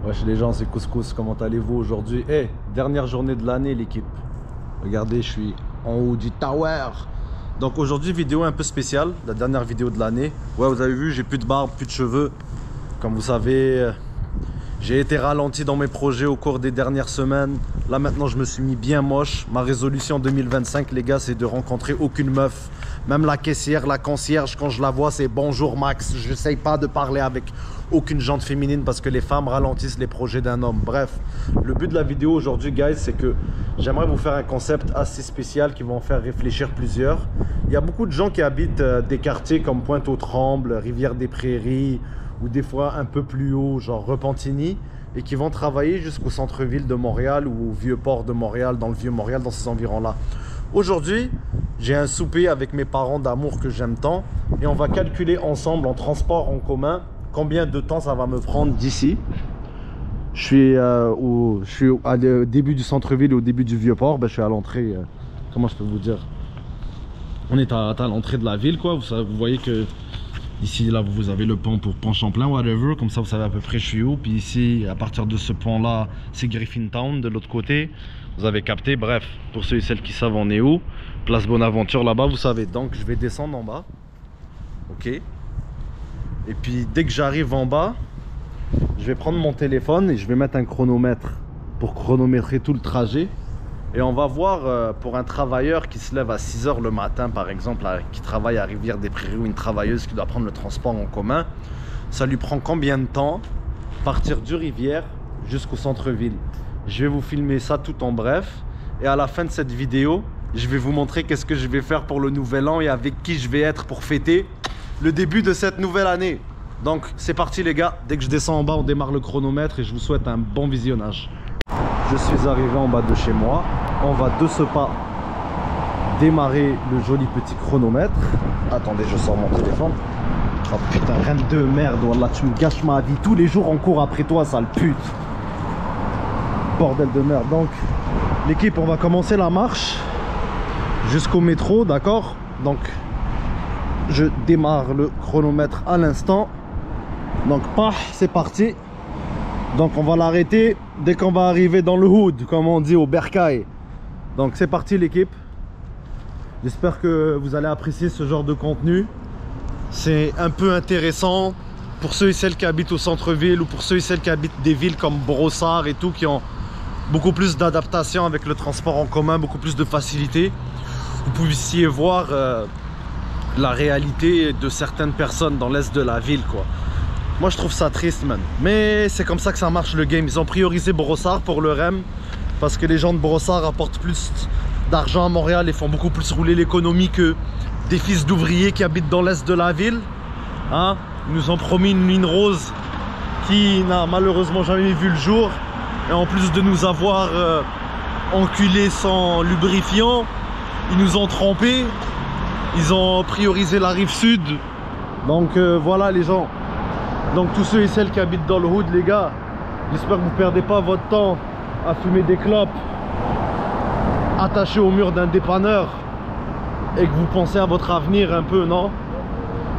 Wesh les gens, c'est Couscous, comment allez-vous aujourd'hui? Dernière journée de l'année l'équipe. Regardez, je suis en haut du tower. Donc aujourd'hui, vidéo un peu spéciale, la dernière vidéo de l'année. Ouais, vous avez vu, j'ai plus de barbe, plus de cheveux. Comme vous savez, j'ai été ralenti dans mes projets au cours des dernières semaines. Là maintenant, je me suis mis bien moche. Ma résolution 2025, les gars, c'est de rencontrer aucune meuf. Même la caissière, la concierge, quand je la vois, c'est bonjour Max. Je n'essaye pas de parler avec aucune gente féminine parce que les femmes ralentissent les projets d'un homme. Bref, le but de la vidéo aujourd'hui, guys, c'est que j'aimerais vous faire un concept assez spécial qui va en faire réfléchir plusieurs. Il y a beaucoup de gens qui habitent des quartiers comme Pointe-aux-Trembles, Rivière-des-Prairies ou des fois un peu plus haut, genre Repentigny, et qui vont travailler jusqu'au centre-ville de Montréal ou au Vieux-Port de Montréal, dans le Vieux-Montréal, dans ces environs-là. Aujourd'hui, j'ai un souper avec mes parents d'amour que j'aime tant et on va calculer ensemble en transport en commun combien de temps ça va me prendre d'ici. Je suis au début du centre-ville, au début du Vieux-Port. Ben, je suis à l'entrée, comment je peux vous dire? On est à l'entrée de la ville, quoi. Vous voyez que ici, là, vous avez le pont pour Pont-Champlain, whatever. Comme ça, vous savez à peu près je suis où. Puis ici, à partir de ce pont-là, c'est Griffintown de l'autre côté. Vous avez capté. Bref, pour ceux et celles qui savent, on est où? Place Bonaventure, là-bas, vous savez. Donc, je vais descendre en bas. Ok. Et puis, dès que j'arrive en bas, je vais prendre mon téléphone et je vais mettre un chronomètre pour chronométrer tout le trajet. Et on va voir pour un travailleur qui se lève à 6 h le matin, par exemple, qui travaille à Rivière-des-Prairies, ou une travailleuse qui doit prendre le transport en commun, ça lui prend combien de temps partir du Rivière jusqu'au centre-ville? Je vais vous filmer ça tout en bref. Et à la fin de cette vidéo, je vais vous montrer qu'est-ce que je vais faire pour le nouvel an et avec qui je vais être pour fêter le début de cette nouvelle année. Donc c'est parti les gars, dès que je descends en bas, on démarre le chronomètre et je vous souhaite un bon visionnage. Je suis arrivé en bas de chez moi. On va de ce pas démarrer le joli petit chronomètre. Attendez, je sors mon téléphone. Oh putain, reine de merde, wallah, tu me gâches ma vie. Tous les jours on court après toi, sale pute. Bordel de merde. Donc, l'équipe, on va commencer la marche jusqu'au métro, d'accord? Donc, je démarre le chronomètre à l'instant. Donc, paf, c'est parti. Donc, on va l'arrêter dès qu'on va arriver dans le hood, comme on dit au Bercail. Donc, c'est parti, l'équipe. J'espère que vous allez apprécier ce genre de contenu. C'est un peu intéressant pour ceux et celles qui habitent au centre-ville ou pour ceux et celles qui habitent des villes comme Brossard et tout, qui ont beaucoup plus d'adaptation avec le transport en commun, beaucoup plus de facilité. Vous puissiez voir la réalité de certaines personnes dans l'est de la ville, quoi. Moi je trouve ça triste, man. Mais c'est comme ça que ça marche le game. Ils ont priorisé Brossard pour le REM parce que les gens de Brossard apportent plus d'argent à Montréal et font beaucoup plus rouler l'économie que des fils d'ouvriers qui habitent dans l'est de la ville. Hein? Ils nous ont promis une ligne rose qui n'a malheureusement jamais vu le jour. Et en plus de nous avoir enculés sans lubrifiant, ils nous ont trompés. Ils ont priorisé la rive sud. Donc voilà les gens. Donc tous ceux et celles qui habitent dans le hood, les gars, j'espère que vous ne perdez pas votre temps à fumer des clopes attachés au mur d'un dépanneur et que vous pensez à votre avenir un peu, non?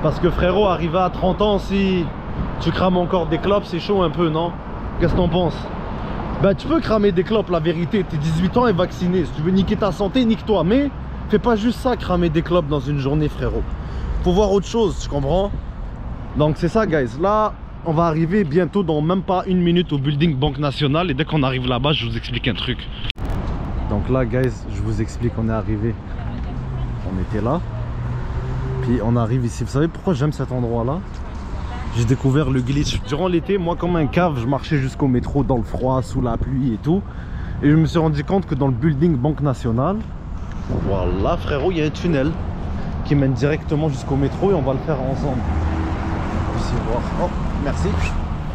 Parce que frérot, arrivé à 30 ans, si tu crames encore des clopes, c'est chaud un peu, non? Qu'est-ce que t'en penses? Ben tu peux cramer des clopes, la vérité, t'es 18 ans et vacciné. Si tu veux niquer ta santé, nique-toi. Mais fais pas juste ça, cramer des clopes dans une journée, frérot. Faut voir autre chose, tu comprends? Donc c'est ça, guys. Là, on va arriver bientôt dans même pas une minute au building Banque Nationale. Et dès qu'on arrive là-bas, je vous explique un truc. Donc là, guys, je vous explique, on est arrivé. On était là. Puis on arrive ici. Vous savez pourquoi j'aime cet endroit-là? J'ai découvert le glitch. Durant l'été, moi comme un cave, je marchais jusqu'au métro dans le froid, sous la pluie et tout. Et je me suis rendu compte que dans le building Banque Nationale, voilà frérot, il y a un tunnel qui mène directement jusqu'au métro et on va le faire ensemble. Ici, voir. Oh, merci.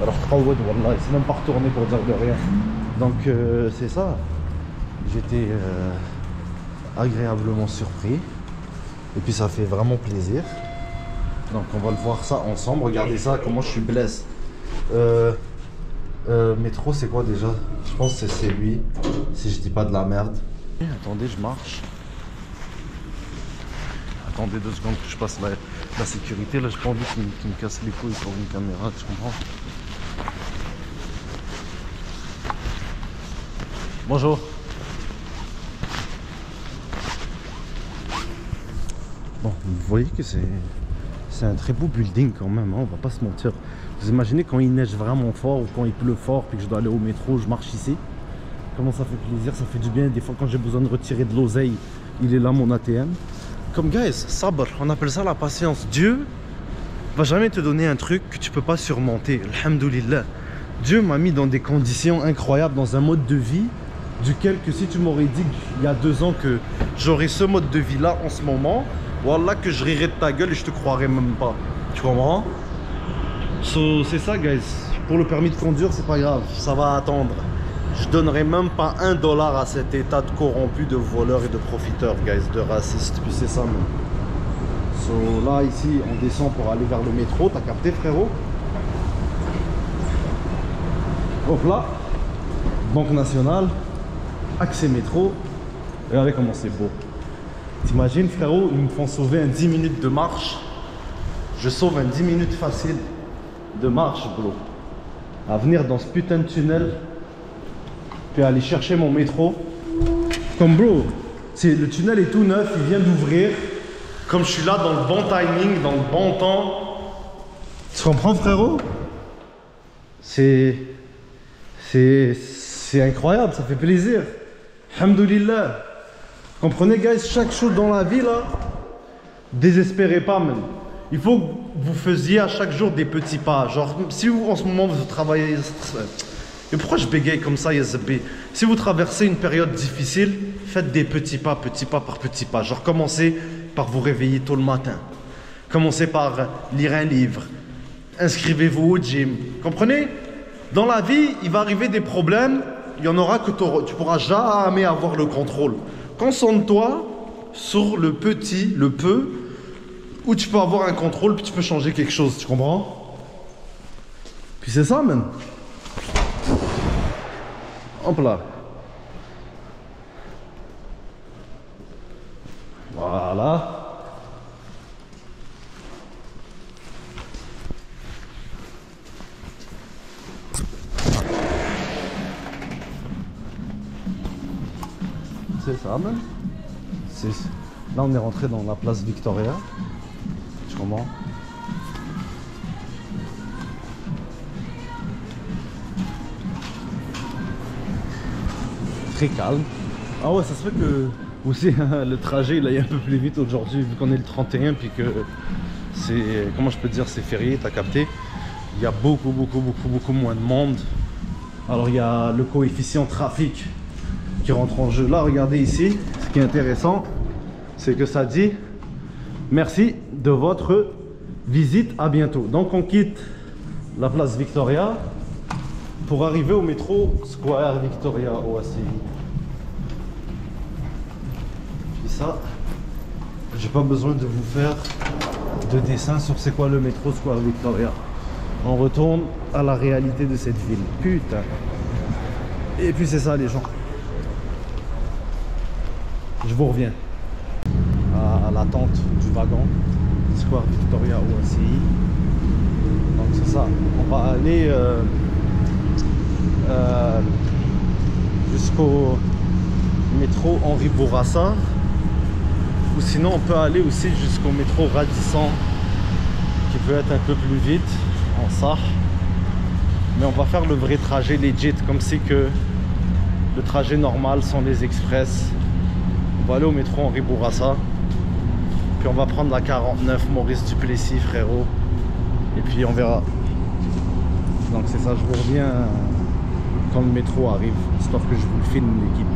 Alors, c'est même pas retourné pour dire de rien. Donc c'est ça. J'étais agréablement surpris. Et puis ça fait vraiment plaisir. Donc on va le voir ça ensemble. Regardez ça, comment je suis blessé. Métro, c'est quoi déjà? Je pense que c'est lui, si je dis pas de la merde. Attendez, je marche. Attendez 2 secondes que je passe la sécurité. Là, j'ai pas envie qu'il me casse les couilles pour une caméra, tu comprends? Bonjour. Bon, vous voyez que c'est un très beau building quand même, hein, on va pas se mentir. Vous imaginez quand il neige vraiment fort ou quand il pleut fort puis que je dois aller au métro, je marche ici. Comment ça fait plaisir, ça fait du bien. Des fois quand j'ai besoin de retirer de l'oseille, il est là mon ATM. Comme guys, sabr, on appelle ça la patience. Dieu va jamais te donner un truc que tu peux pas surmonter. Alhamdoulilah. Dieu m'a mis dans des conditions incroyables, dans un mode de vie duquel que si tu m'aurais dit il y a 2 ans que j'aurais ce mode de vie là en ce moment, wallah que je rirais de ta gueule et je te croirais même pas. Tu comprends? So, c'est ça guys. Pour le permis de conduire c'est pas grave, ça va attendre. Je donnerai même pas $1 à cet état de corrompu, de voleurs et de profiteurs guys, de racistes. Puis c'est ça même. So là ici on descend pour aller vers le métro, t'as capté frérot? Hop là, Banque Nationale, accès métro. Regardez comment c'est beau. T'imagines frérot, ils me font sauver un 10 minutes de marche. Je sauve un 10 minutes facile de marche bro. À venir dans ce putain de tunnel, puis aller chercher mon métro. Comme bro, le tunnel est tout neuf, il vient d'ouvrir. Comme je suis là dans le bon timing, dans le bon temps. Tu comprends frérot? C'est incroyable, ça fait plaisir. Alhamdoulilah. Comprenez guys, chaque chose dans la vie là, désespérez pas même. Il faut que vous faisiez à chaque jour des petits pas. Genre si vous en ce moment vous travaillez... Et pourquoi je bégaye comme ça Yazabé? Si vous traversez une période difficile, faites des petits pas par petits pas. Genre commencez par vous réveiller tôt le matin. Commencez par lire un livre. Inscrivez-vous au gym. Comprenez? Dans la vie, il va arriver des problèmes. Il y en aura que tu pourras jamais avoir le contrôle. Concentre-toi sur le petit, le peu, où tu peux avoir un contrôle, puis tu peux changer quelque chose, tu comprends? Puis c'est ça, man. Hop là. Voilà. C'est ça, man. Là, on est rentré dans la place Victoria. Tu comprends? Très calme. Ah ouais, ça se fait que aussi le trajet il aille un peu plus vite aujourd'hui vu qu'on est le 31 puis que c'est, comment je peux te dire, c'est férié, t'as capté. Il y a beaucoup moins de monde. Alors il y a le coefficient trafic qui rentre en jeu. Là, regardez ici, ce qui est intéressant, c'est que ça dit merci de votre visite, à bientôt. Donc on quitte la place Victoria pour arriver au métro Square Victoria OACI. Puis ça, j'ai pas besoin de vous faire de dessin sur c'est quoi le métro Square Victoria. On retourne à la réalité de cette ville. Putain. Et puis c'est ça les gens. Je vous reviens à l'attente du wagon Square Victoria OACI. Donc c'est ça. On va aller jusqu'au métro Henri Bourassa, ou sinon on peut aller aussi jusqu'au métro Radisson qui peut être un peu plus vite en ça, mais on va faire le vrai trajet legit comme si que le trajet normal sans les express. On va aller au métro Henri Bourassa, puis on va prendre la 49 Maurice Duplessis frérot, et puis on verra. Donc c'est ça, je vous reviens quand le métro arrive, histoire que je vous le filme l'équipe.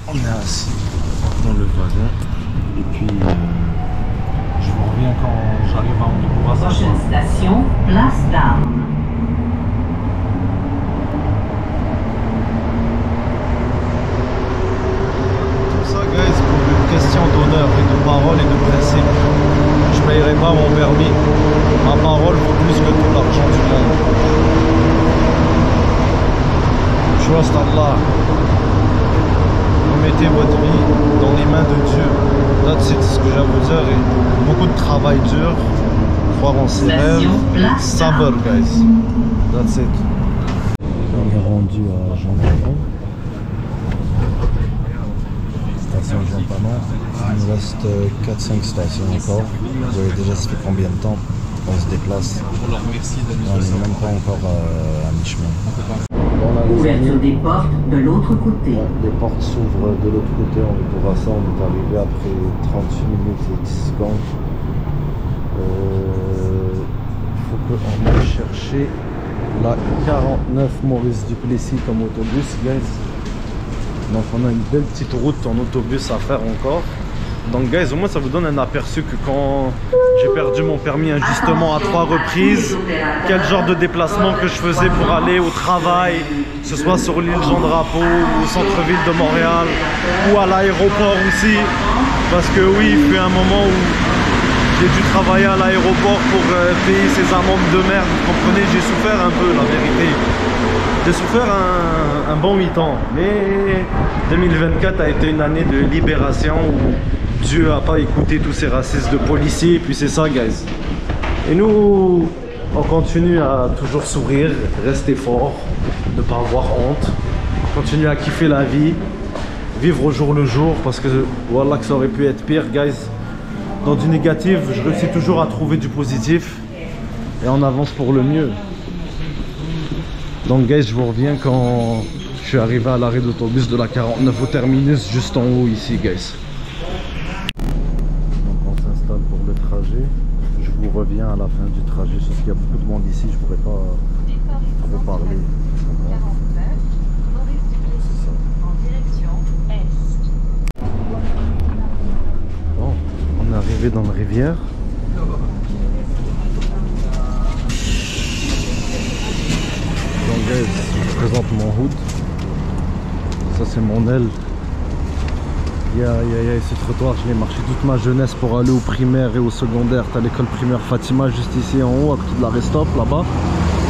On est assis dans le wagon. Et puis, je vous reviens quand j'arrive à Honduras. Prochaine station, Place d'Armes. Tout ça, guys, pour une question d'honneur et de parole et de principe. Je ne payerai pas mon permis. Ma parole vaut plus que tout l'argent du monde. Trust Allah. Vous mettez votre vie dans les mains de Dieu. That's it, c'est ce que j'ai à vous dire. Et beaucoup de travail dur, croire en ses rêves, sabr, guys. That's it. On est rendu à Jean-Panon. Station Jean-Panon. Il nous reste 4-5 stations encore. Vous voyez déjà ça fait combien de temps qu'on se déplace. On n'est même pas encore à mi-chemin. Ouverture des portes de l'autre côté. Ouais, les portes s'ouvrent de l'autre côté, on est pour ça, on est arrivé après 38 minutes et 10 secondes. Il faut qu'on aille chercher la 49 Maurice Duplessis comme autobus, guys. Donc on a une belle petite route en autobus à faire encore. Donc guys, au moins ça vous donne un aperçu que quand j'ai perdu mon permis injustement à 3 reprises, quel genre de déplacement que je faisais pour aller au travail, que ce soit sur l'île Jean-Drapeau ou au centre-ville de Montréal ou à l'aéroport aussi. Parce que oui, il fut un moment où j'ai dû travailler à l'aéroport pour payer ces amendes de merde. Vous comprenez, j'ai souffert un peu, la vérité. J'ai souffert un bon 8 ans. Mais 2024 a été une année de libération où Dieu n'a pas écouté tous ces racistes de policiers, et puis c'est ça, guys. Et nous, on continue à toujours sourire, rester fort, ne pas avoir honte, continuer à kiffer la vie, vivre au jour le jour, parce que voilà que ça aurait pu être pire, guys. Dans du négatif, je réussis toujours à trouver du positif, et on avance pour le mieux. Donc, guys, je vous reviens quand je suis arrivé à l'arrêt d'autobus de la 49 au terminus, juste en haut ici, guys. Pour le trajet, je vous reviens à la fin du trajet, sauf qu'il y a beaucoup de monde ici, je pourrais pas trop parler. C'est ça. Bon, on est arrivé dans la rivière. Donc guys, je vous présente mon hood. Ça c'est mon aile. Ce trottoir, je l'ai marché toute ma jeunesse pour aller au primaire et au secondaire. T'as l'école primaire Fatima juste ici en haut, à côté de la Restop, là-bas.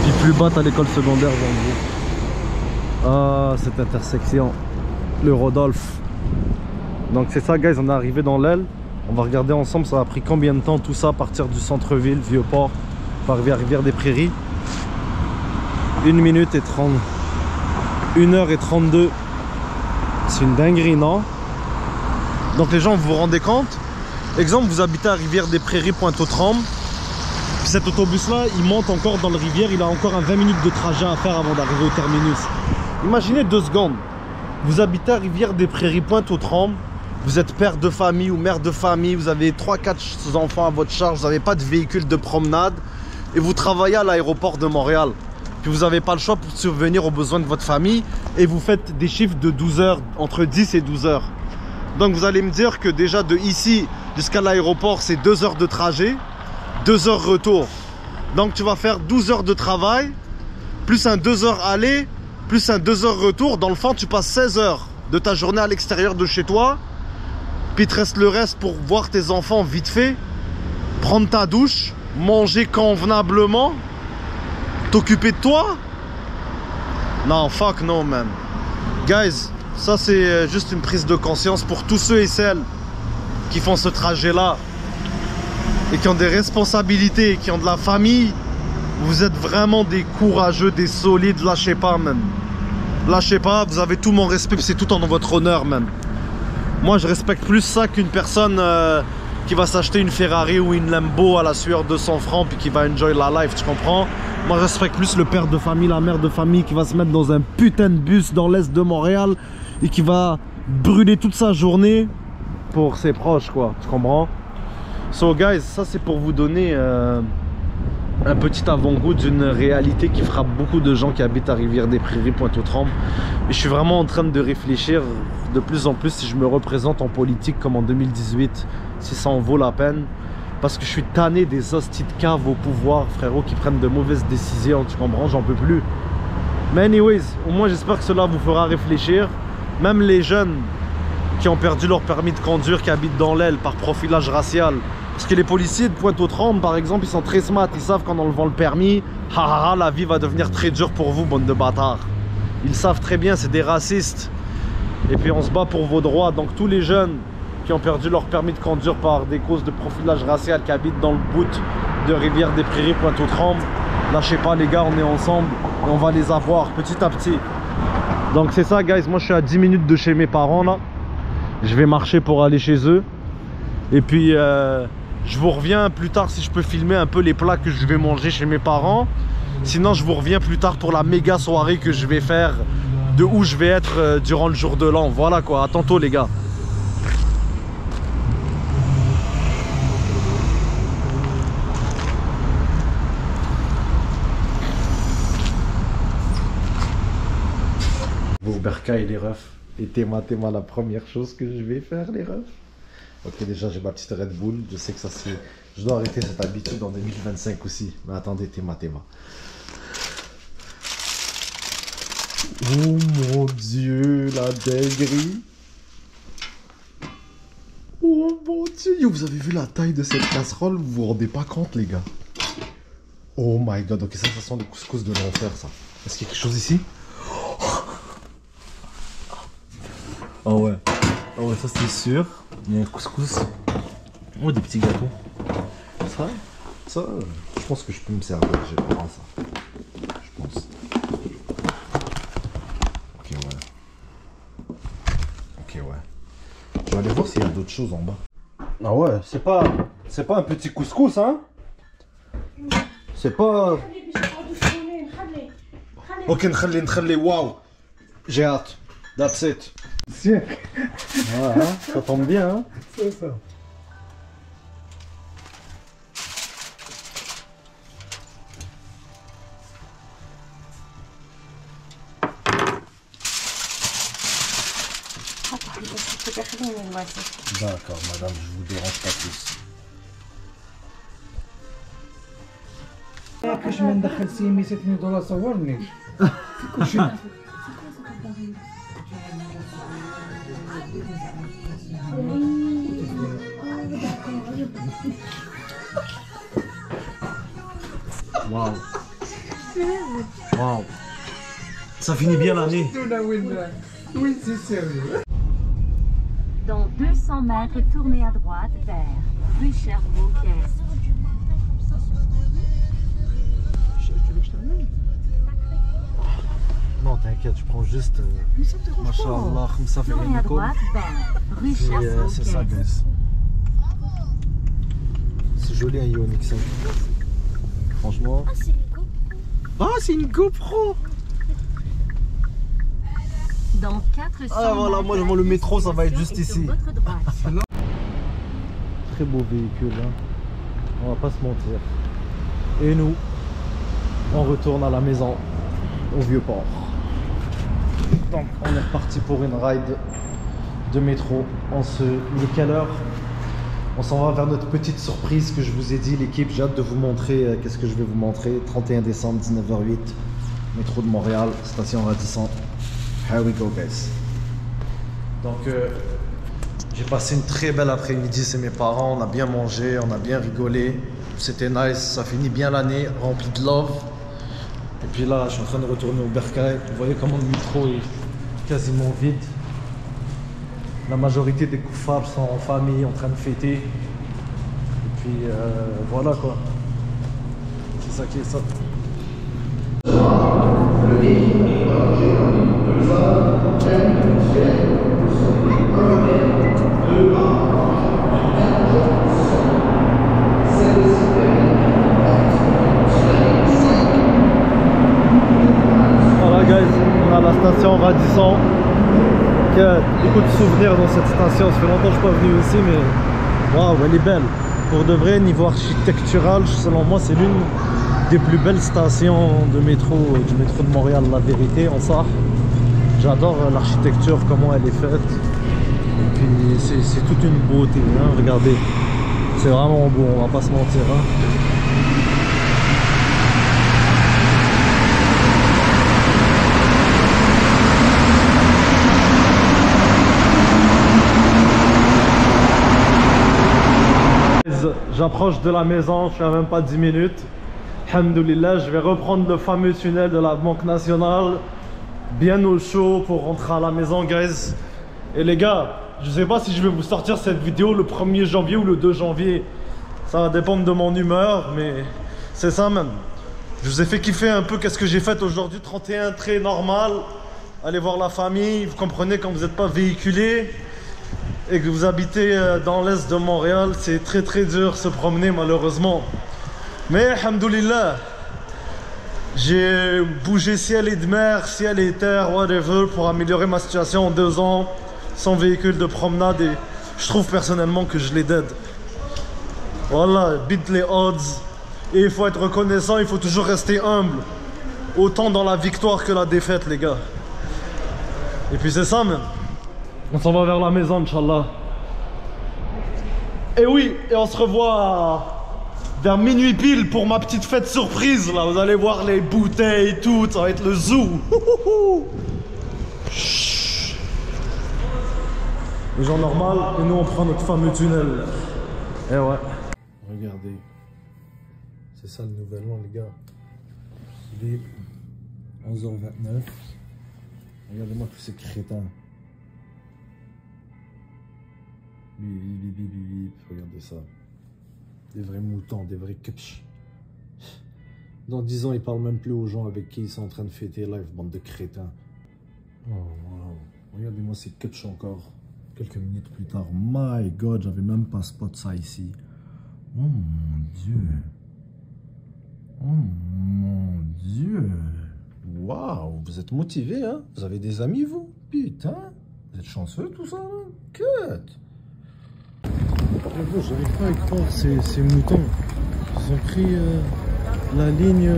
Puis plus bas, t'as l'école secondaire dans le Ah, cette intersection, le Rodolphe. Donc c'est ça, guys, on est arrivé dans l'aile. On va regarder ensemble, ça a pris combien de temps tout ça, à partir du centre-ville, Vieux-Port, pour arriver à Rivière-des-Prairies. 1 minute et 30. 1h32. C'est une dinguerie, non? Donc les gens, vous vous rendez compte? Exemple, vous habitez à Rivière-des-Prairies, Pointe-aux-Trembles. Cet autobus-là, il monte encore dans le rivière. Il a encore un 20 minutes de trajet à faire avant d'arriver au terminus. Imaginez 2 secondes. Vous habitez à Rivière-des-Prairies, Pointe-aux-Trembles. Vous êtes père de famille ou mère de famille. Vous avez 3-4 enfants à votre charge. Vous n'avez pas de véhicule de promenade. Et vous travaillez à l'aéroport de Montréal. Puis vous n'avez pas le choix pour subvenir aux besoins de votre famille. Et vous faites des chiffres de 12 heures, entre 10 et 12 heures. Donc vous allez me dire que déjà de ici jusqu'à l'aéroport, c'est 2 heures de trajet, 2 heures retour. Donc tu vas faire 12 heures de travail, plus un 2 heures aller, plus un 2 heures retour. Dans le fond, tu passes 16 heures de ta journée à l'extérieur de chez toi. Puis il te reste le reste pour voir tes enfants vite fait, prendre ta douche, manger convenablement, t'occuper de toi. Non, fuck no, man. Guys, ça c'est juste une prise de conscience pour tous ceux et celles qui font ce trajet-là et qui ont des responsabilités, qui ont de la famille. Vous êtes vraiment des courageux, des solides. Lâchez pas, même. Lâchez pas, vous avez tout mon respect, c'est tout en votre honneur, même. Moi, je respecte plus ça qu'une personne qui va s'acheter une Ferrari ou une Lambo à la sueur de 100 francs puis qui va enjoy la life, tu comprends? Moi, je respecte plus le père de famille, la mère de famille qui va se mettre dans un putain de bus dans l'est de Montréal et qui va brûler toute sa journée pour ses proches, quoi, tu comprends? So guys, ça c'est pour vous donner un petit avant-goût d'une réalité qui frappe beaucoup de gens qui habitent à Rivière-des-Prairies, Pointe-aux-Trembles. Et je suis vraiment en train de réfléchir de plus en plus si je me représente en politique comme en 2018, si ça en vaut la peine. Parce que je suis tanné des hosties de caves au pouvoir, frérot, qui prennent de mauvaises décisions, tu comprends, j'en peux plus. Mais anyways, au moins j'espère que cela vous fera réfléchir. Même les jeunes qui ont perdu leur permis de conduire, qui habitent dans l'aile par profilage racial. Parce que les policiers de Pointe-aux-Trembles, par exemple, ils sont très smart. Ils savent qu'en enlevant le permis, la vie va devenir très dure pour vous, bande de bâtards. Ils savent très bien, c'est des racistes. Et puis on se bat pour vos droits. Donc tous les jeunes qui ont perdu leur permis de conduire par des causes de profilage racial, qui habitent dans le bout de Rivière-des-Prairies, Pointe-aux-Trembles, lâchez pas les gars, on est ensemble et on va les avoir petit à petit. Donc c'est ça guys, moi je suis à 10 minutes de chez mes parents là. Je vais marcher pour aller chez eux. Et puis je vous reviens plus tard si je peux filmer un peu les plats que je vais manger chez mes parents. Sinon je vous reviens plus tard pour la méga soirée que je vais faire, de où je vais être durant le jour de l'an. Voilà quoi, à tantôt les gars. Vos bercailles les refs. Et Théma, la première chose que je vais faire les refs. Ok, déjà j'ai ma petite Red Bull. Je sais que ça c'est... Je dois arrêter cette habitude en 2025 aussi. Mais attendez, Théma. Oh mon Dieu, la dinguerie. Oh mon Dieu. Yo, vous avez vu la taille de cette casserole? Vous vous rendez pas compte les gars? Oh my god. Ok, ça sent le couscous de l'enfer ça. Est-ce qu'il y a quelque chose ici? Ah ouais, ça c'est sûr. Il y a un couscous. Oh, des petits gâteaux. Ça, je pense que je peux me servir. J'ai vraiment ça. Je pense. Ok, ouais. Je vais aller voir s'il y a d'autres choses en bas. Ah ouais, c'est pas un petit couscous, hein? C'est pas... Ok, nkhali, wow. J'ai hâte. That's it. Ouais, hein, ça tombe bien, hein? C'est ça. D'accord, madame, je vous dérange pas plus. كاش ما ندخل سيمي $6 صورني Waouh. Waouh. Ça finit bien l'année. Dans 200 mètres, tournez à droite vers rue Cherbourg-Caisse. Non, t'inquiète, je prends juste. Machallah, ça fait Tournez à droite vers rue Cherbourg-Caisse. C'est ça, guys. C'est joli un Ioniq 5. Franchement. Ah, c'est une GoPro! Dans 400 Ah voilà, moi le métro ça va être juste ici. Très beau véhicule, hein. On va pas se mentir. Et nous, on retourne à la maison, au Vieux-Port. Donc on est reparti pour une ride de métro. Il est quelle heure? On s'en va vers notre petite surprise que je vous ai dit, l'équipe. J'ai hâte de vous montrer qu'est-ce que je vais vous montrer. 31 décembre, 19h08, métro de Montréal, station Radisson. Here we go, guys. Donc, j'ai passé une très belle après-midi. C'est mes parents. On a bien mangé, on a bien rigolé. C'était nice. Ça finit bien l'année, rempli de love. Et puis là, je suis en train de retourner au Bercail. Vous voyez comment le métro est quasiment vide. La majorité des koufars sont en famille, en train de fêter. Et puis, voilà quoi. C'est ça qui est ça. Voilà guys, on a la station Radisson. Il y a beaucoup de souvenirs dans cette station. Ça fait longtemps que je ne suis pas venu ici, mais waouh, elle est belle. Pour de vrai, niveau architectural, selon moi, c'est l'une des plus belles stations de métro, du métro de Montréal, la vérité, en ça. J'adore l'architecture, comment elle est faite. Et puis c'est toute une beauté, hein, regardez. C'est vraiment beau, on va pas se mentir. Hein. J'approche de la maison, je suis à même pas 10 minutes. Alhamdoulilah, je vais reprendre le fameux tunnel de la Banque Nationale. Bien au chaud pour rentrer à la maison, guys. Et les gars, je sais pas si je vais vous sortir cette vidéo le 1er janvier ou le 2 janvier. Ça va dépendre de mon humeur, mais c'est ça même. Je vous ai fait kiffer un peu qu'est-ce que j'ai fait aujourd'hui. 31, très normal. Allez voir la famille, vous comprenez, quand vous n'êtes pas véhiculé et que vous habitez dans l'est de Montréal, c'est très dur se promener malheureusement. Mais alhamdoulilah, j'ai bougé ciel et de mer, ciel et terre, whatever, pour améliorer ma situation en 2 ans, sans véhicule de promenade, et je trouve personnellement que je l'ai dead. Voilà, beat les odds. Et il faut être reconnaissant, il faut toujours rester humble. Autant dans la victoire que la défaite, les gars. Et puis c'est ça, même. On s'en va vers la maison, Inch'Allah. Et oui, et on se revoit vers minuit pile pour ma petite fête surprise. Là, vous allez voir les bouteilles et tout, ça va être le zoo. Les gens normaux, et nous on prend notre fameux tunnel. Et ouais. Regardez. C'est ça le nouvel an, les gars. Il est 11h29. Regardez-moi tous ces crétins. Regardez ça. Des vrais moutons, des vrais kitsch. Dans 10 ans, ils parlent même plus aux gens avec qui ils sont en train de fêter live, bande de crétins. Oh wow. Regardez-moi ces kitsch encore. Quelques minutes plus tard. My God, j'avais même pas spot ça ici. Oh mon Dieu. Oh mon Dieu. Waouh, vous êtes motivés, hein? Vous avez des amis, vous? Putain, vous êtes chanceux, tout ça, là? Cut. J'arrive pas à y croire, ces moutons. Ils ont pris la ligne...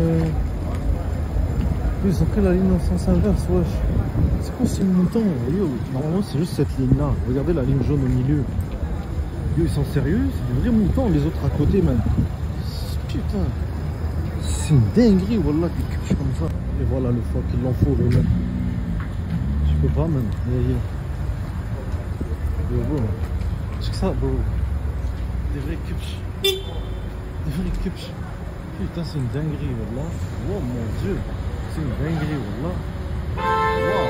Ils ont pris la ligne en sens inverse, wesh. C'est quoi ces moutons? Yo, normalement, c'est juste cette ligne-là. Regardez la ligne jaune au milieu. Yo, ils sont sérieux? C'est des vrais moutons, les autres à côté, man. Putain. C'est une dinguerie, wallah, des caches comme ça. Et voilà le fois qu'il l'en faut, les mecs. Je peux pas, man. Yo, bro. Check ça, bro. Des vrais kitsch. Des vrais kitsch. Putain, c'est une dinguerie, wallah. Oh mon Dieu. C'est une dinguerie, wallah. Wow.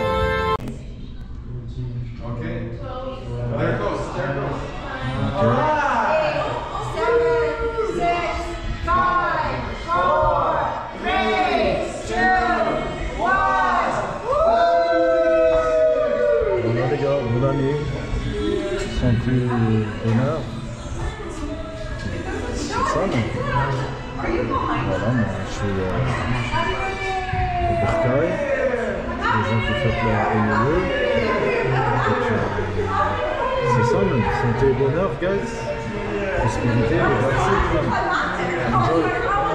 Ok. D'accord, c'est d'accord. Ok. Voilà les gars, bonne année. Santé et bonheur. C'est ça, non? Voilà, moi je suis au Bercail. Les gens qui fêtent leur NLE. C'est ça, même. Santé et bonheur, guys. Prospérité,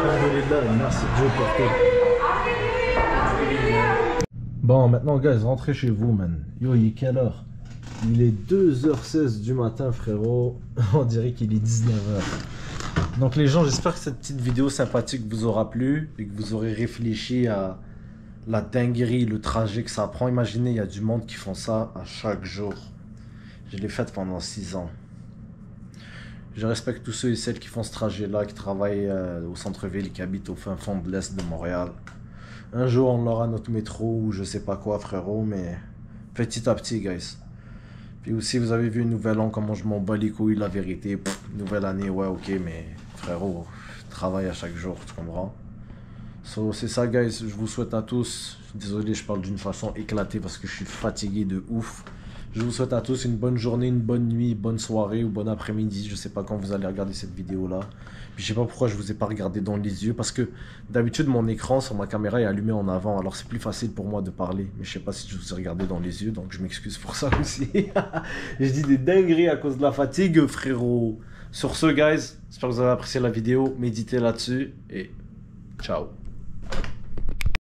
alhamdoulilah, merci Dieu pour tout. Bon, maintenant, guys, rentrez chez vous, man. Yo, il est quelle heure? Il est 2h16 du matin, frérot. On dirait qu'il est 19h. Donc, les gens, j'espère que cette petite vidéo sympathique vous aura plu et que vous aurez réfléchi à la dinguerie, le trajet que ça prend. Imaginez, il y a du monde qui font ça à chaque jour. Je l'ai fait pendant 6 ans. Je respecte tous ceux et celles qui font ce trajet-là, qui travaillent au centre-ville, qui habitent au fin fond de l'est de Montréal. Un jour, on aura notre métro ou je sais pas quoi, frérot, mais petit à petit, guys. Puis aussi, vous avez vu Nouvel An, comment je m'en bats les couilles, la vérité. Pff, nouvelle année, ouais, ok, mais frérot, travaille à chaque jour, tu comprends? So, c'est ça, guys. Je vous souhaite à tous, désolé, je parle d'une façon éclatée parce que je suis fatigué de ouf. Je vous souhaite à tous une bonne journée, une bonne nuit, bonne soirée ou bon après-midi. Je sais pas quand vous allez regarder cette vidéo-là. Puis je sais pas pourquoi je vous ai pas regardé dans les yeux. Parce que d'habitude, mon écran sur ma caméra est allumé en avant. Alors c'est plus facile pour moi de parler. Mais je sais pas si je vous ai regardé dans les yeux. Donc je m'excuse pour ça aussi. Je dis des dingueries à cause de la fatigue, frérot. Sur ce, guys, j'espère que vous avez apprécié la vidéo. Méditez là-dessus. Et Ciao.